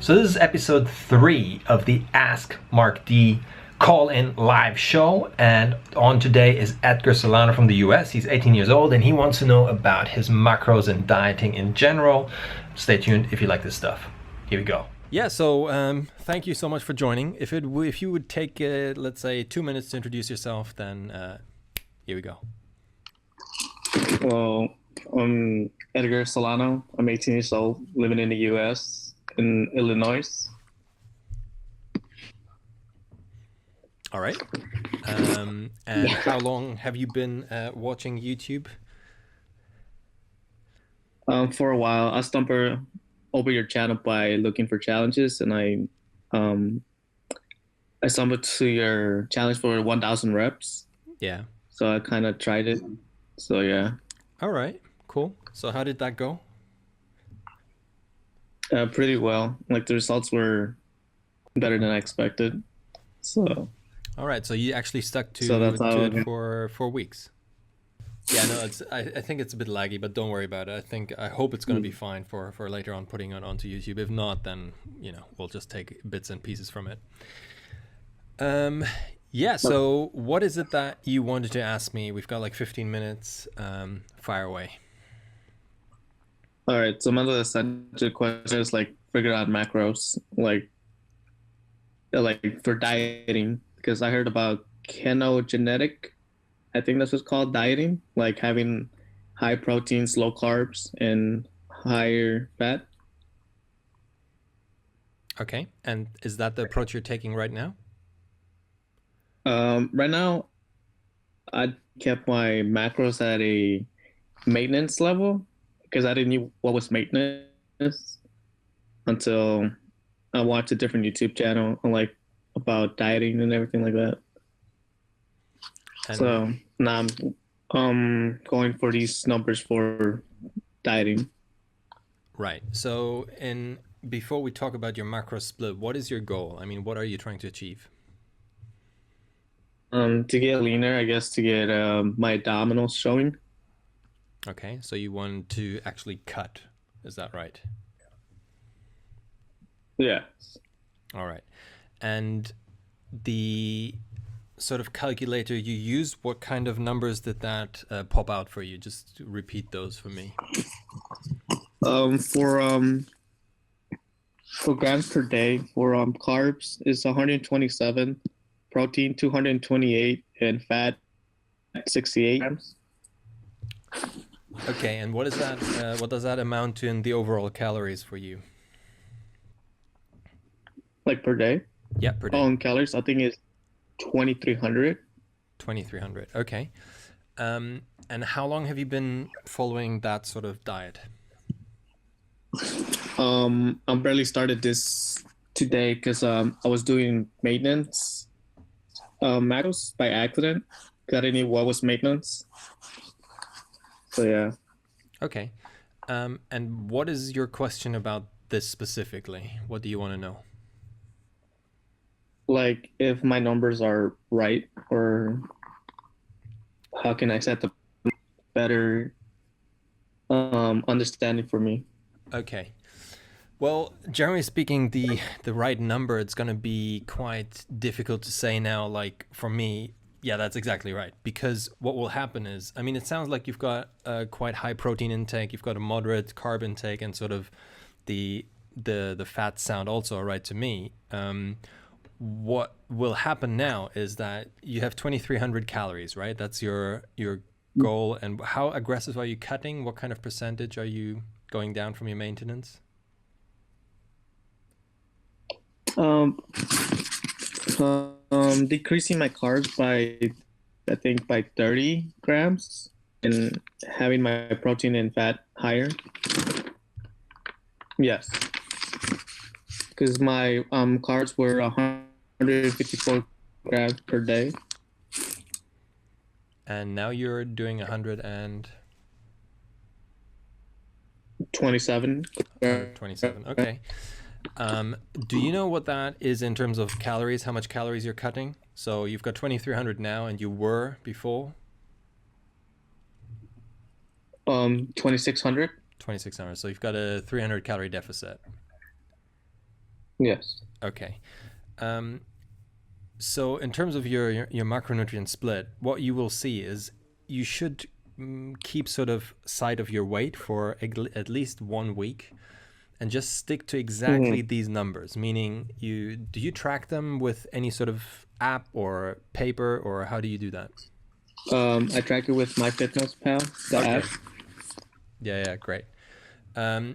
So this is episode 3 of the Ask Marc D call-in live show, and on today is Edgar Solano from the US. He's 18 years old and he wants to know about his macros and dieting in general. Stay tuned if you like this stuff. Here we go. Yeah, so thank you so much for joining. If you would take, let's say, 2 minutes to introduce yourself, then here we go. Well, I'm Edgar Solano. I'm 18 years old, living in the US, in Illinois. All right. And how long have you been watching YouTube? For a while. I stumbled over your channel by looking for challenges, and I stumbled to your challenge for 1,000 reps. Yeah. So I kind of tried it. So yeah. All right. Cool. So how did that go? Pretty well. Like the results were better than I expected. So. All right. So you actually stuck to it for 4 weeks. Yeah, no, I think it's a bit laggy, but don't worry about it. I hope it's going to be fine for later on putting it onto YouTube. If not, then we'll just take bits and pieces from it. Yeah. So what is it that you wanted to ask me? We've got like 15 minutes. Fire away. All right. So one of the essential questions, like figure out macros, like for dieting, because I heard about ketogenetic. I think that's what's called dieting, like having high proteins, low carbs, and higher fat. Okay. And is that the approach you're taking right now? Right now, I kept my macros at a maintenance level because I didn't know what was maintenance until I watched a different YouTube channel like about dieting and everything like that. And so now I'm going for these numbers for dieting. Right. So before we talk about your macro split, what is your goal? I mean, what are you trying to achieve? To get leaner, I guess, to get my abdominals showing. Okay, so you want to actually cut, is that right? Yeah. All right. And the sort of calculator you use, what kind of numbers did that pop out for you? Just repeat those for me. For grams per day, for carbs is 127, protein 228, and fat 68 grams. Okay, and what is that? What does that amount to in the overall calories for you? Like per day? Yeah, per day. In calories, I think it's 2,300. 2,300. Okay. And how long have you been following that sort of diet? I barely started this today because I was doing maintenance macros by accident. I didn't know what was maintenance. So yeah. Okay. And what is your question about this specifically? What do you want to know? Like if my numbers are right, or how can I set the better understanding for me? Okay. Well, generally speaking, the right number, it's going to be quite difficult to say now. Like for me, yeah, that's exactly right. Because what will happen is, I mean, it sounds like you've got a quite high protein intake, you've got a moderate carb intake, and sort of the fats sound also right to me. What will happen now is that you have 2,300 calories, right? That's your goal. And how aggressive are you cutting? What kind of percentage are you going down from your maintenance? Decreasing my carbs I think by 30 grams and having my protein and fat higher. Yes. Because my carbs were 154 grams per day. And now you're doing 127. 127. Okay. Do you know what that is in terms of calories? How much calories you're cutting? So you've got 2,300 now, and you were before? 2,600. 2,600. So you've got a 300 calorie deficit. Yes. Okay. Um, so in terms of your macronutrient split, what you will see is you should keep sort of sight of your weight for at least 1 week and just stick to exactly Mm-hmm. these numbers. Meaning, do you track them with any sort of app or paper, or how do you do that? I track it with MyFitnessPal, the app. Okay. Yeah, great.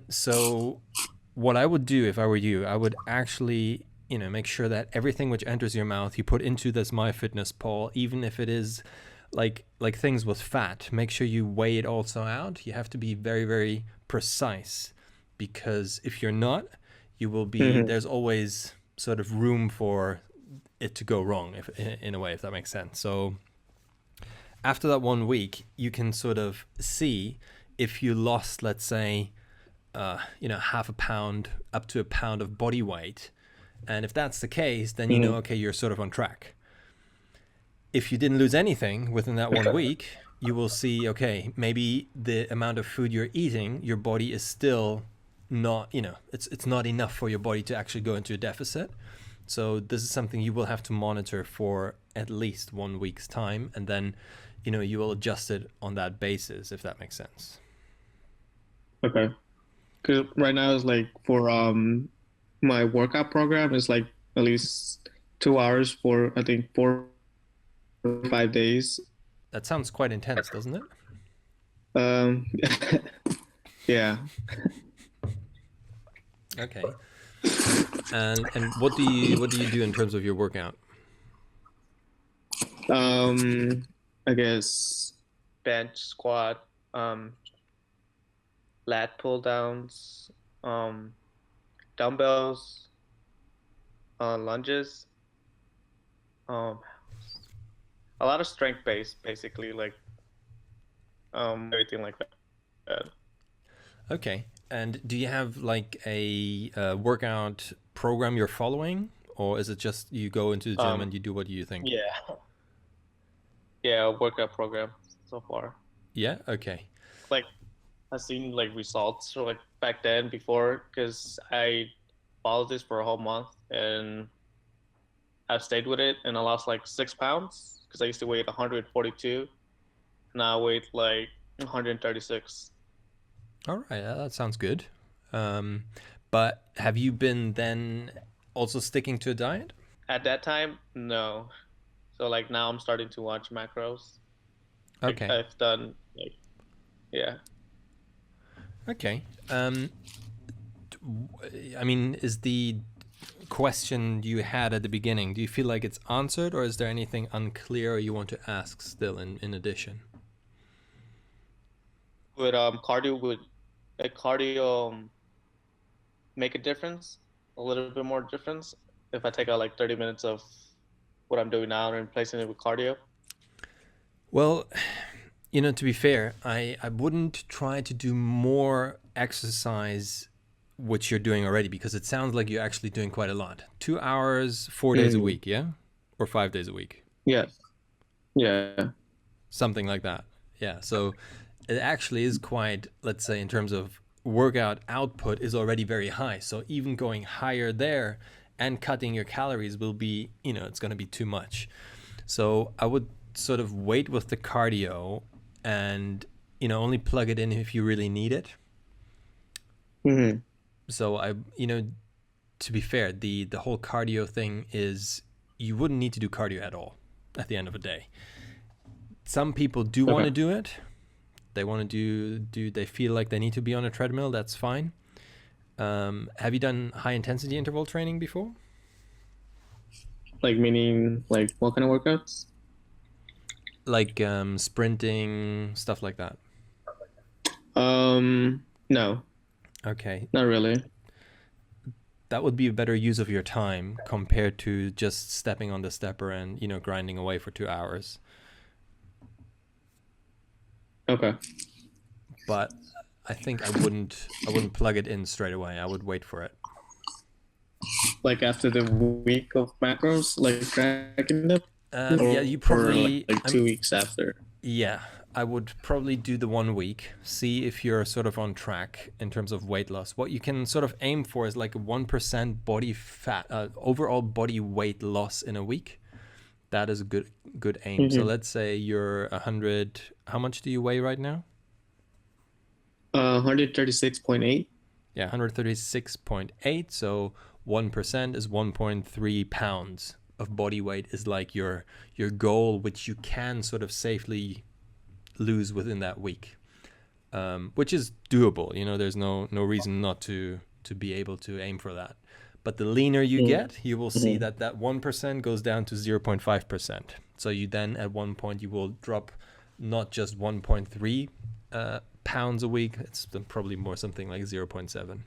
So what I would do if I were you, I would actually, make sure that everything which enters your mouth you put into this MyFitnessPal, even if it is like things with fat. Make sure you weigh it also out. You have to be very, very precise, because if you're not, you will be. Mm-hmm. There's always sort of room for it to go wrong, if in a way, if that makes sense. So after that 1 week, you can sort of see if you lost, let's say, half a pound up to a pound of body weight. And if that's the case, then Mm-hmm. okay, you're sort of on track. If you didn't lose anything within that 1 week, you will see, okay, maybe the amount of food you're eating, your body is still not, it's not enough for your body to actually go into a deficit. So this is something you will have to monitor for at least 1 week's time, and then, you will adjust it on that basis, if that makes sense. Okay. Because right now it's like for my workout program is like at least 2 hours for I think 4 or 5 days. That sounds quite intense, doesn't it? Um, yeah. Okay. And what do you do in terms of your workout? I guess bench, squat, lat pull downs, dumbbells, lunges, um, a lot of strength based, basically, like everything like that. Okay. And do you have like a workout program you're following, or is it just you go into the gym and you do what you think? Yeah, yeah, workout program so far. Yeah. Okay. Like I've seen like results so like back then before because I followed this for a whole month and I've stayed with it and I lost like 6 pounds because I used to weigh 142. Now I weigh like 136. All right. That sounds good. Um, but have you been then also sticking to a diet? At that time, no. So like now I'm starting to watch macros. Like Okay. I've done like yeah. Okay. I mean, is the question you had at the beginning, do you feel like it's answered, or is there anything unclear you want to ask still in addition? Would cardio make a difference? A little bit more difference if I take out like 30 minutes of what I'm doing now and replacing it with cardio? Well, to be fair, I wouldn't try to do more exercise which you're doing already, because it sounds like you're actually doing quite a lot. 2 hours, 4 days a Mm. week, yeah? Or 5 days a week. Yes. Yeah. Something like that. Yeah. So it actually is quite, let's say, in terms of workout output, is already very high. So even going higher there and cutting your calories will be, it's going to be too much. So I would sort of wait with the cardio and, only plug it in if you really need it. Hmm. So to be fair, the whole cardio thing is, you wouldn't need to do cardio at all at the end of the day. Some people do want Okay. to do it. They want to they feel like they need to be on a treadmill. That's fine. Have you done high intensity interval training before? Like meaning like what kind of workouts? Like sprinting, stuff like that. No, Okay. not really. That would be a better use of your time compared to just stepping on the stepper and, grinding away for 2 hours. Okay. But I think I wouldn't plug it in straight away. I would wait for it. Like after the week of macros, like tracking them, Yeah, or you or probably, like 2 weeks after. yeah, I would probably do the 1 week, see if you're sort of on track in terms of weight loss. What you can sort of aim for is like a 1% body fat, overall body weight loss in a week. That is a good aim. So let's say you're 100. How much do you weigh right now? 136.8. Yeah, 136.8. So 1% is 1.3 pounds of body weight is like your goal, which you can sort of safely lose within that week, which is doable. You know, there's no reason not to be able to aim for that. But the leaner you get, you will see that 1% goes down to 0.5%. So you then at one point you will drop not just 1.3 pounds a week. It's probably more something like 0.7.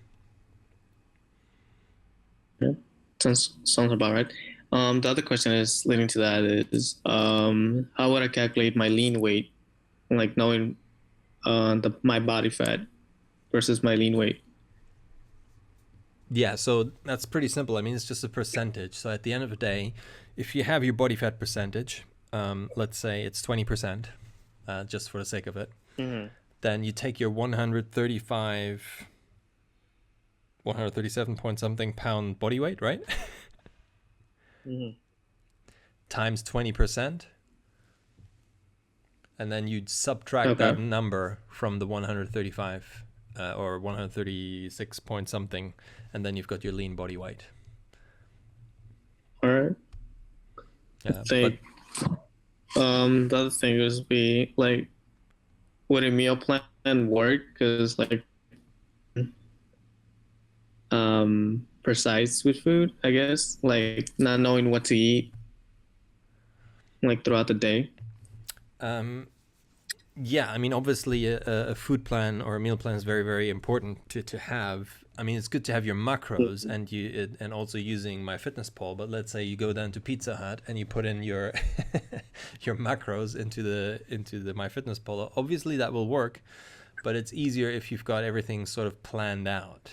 Yeah, sounds about right. The other question is leading to that is how would I calculate my lean weight, like knowing my body fat versus my lean weight? Yeah, so that's pretty simple. I mean, it's just a percentage. So at the end of the day, if you have your body fat percentage, let's say it's 20%, just for the sake of it, then you take your 137 point something pound body weight, right? Times 20%. And then you'd subtract that number from the 135 or 136 point something, and then you've got your lean body weight. All right. Yeah, I think the other thing is be like, would a meal plan work? Because like precise with food, I guess, like not knowing what to eat like throughout the day. Yeah, I mean, obviously a food plan or a meal plan is very, very important to have. I mean, it's good to have your macros and also using MyFitnessPal. But let's say you go down to Pizza Hut and you put in your your macros into the MyFitnessPal. Obviously, that will work, but it's easier if you've got everything sort of planned out.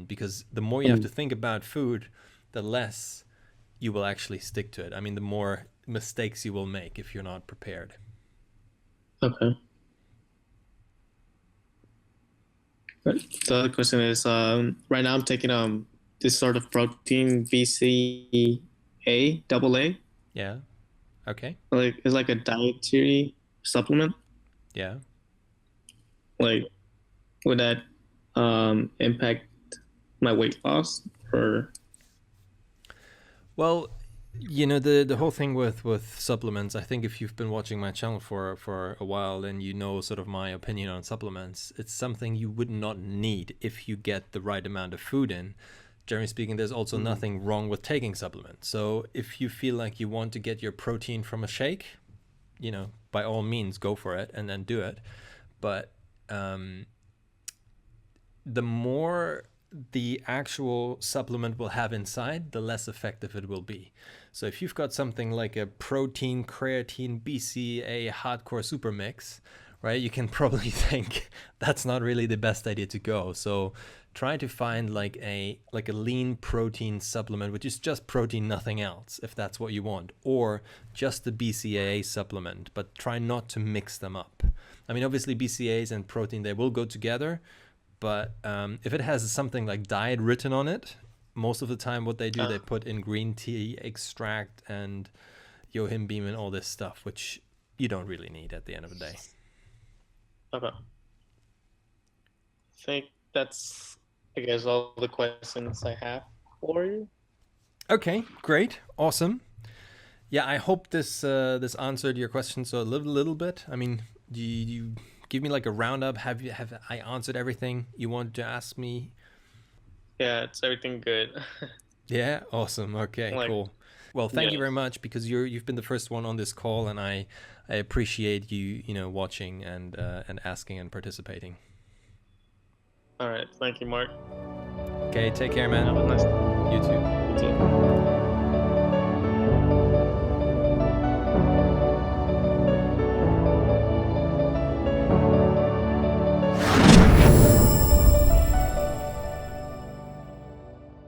Because the more you have to think about food, the less you will actually stick to it. I mean, the more mistakes you will make if you're not prepared. Okay. The other question is, right now I'm taking this sort of protein BCA double A. Yeah. Okay. Like it's like a dietary supplement. Yeah. Like, would that impact my weight loss or? Well, you know, the whole thing with supplements, I think if you've been watching my channel for a while, then you know sort of my opinion on supplements. It's something you would not need if you get the right amount of food in. Generally speaking, there's also nothing wrong with taking supplements. So if you feel like you want to get your protein from a shake, you know, by all means, go for it and then do it. But the more the actual supplement will have inside, the less effective it will be. So if you've got something like a protein, creatine, BCA, hardcore super mix, right, you can probably think that's not really the best idea to go. So try to find like a lean protein supplement, which is just protein, nothing else, if that's what you want, or just the BCAA supplement, but try not to mix them up. I mean, obviously BCAAs and protein, they will go together, but if it has something like diet written on it, most of the time what they do, they put in green tea extract and yohimbine and all this stuff, which you don't really need at the end of the day. Okay. I think that's, I guess, all the questions I have for you. Okay, great. Awesome. Yeah, I hope this answered your questions a little bit. I mean, you give me like a roundup. Have I answered everything you wanted to ask me? Yeah, it's everything good. Yeah, awesome. Okay, cool. Well, thank you very much, because you've been the first one on this call, and I appreciate you watching and asking and participating. All right, thank you, Mark. Okay, take care, man. Have a nice day. You too. You too.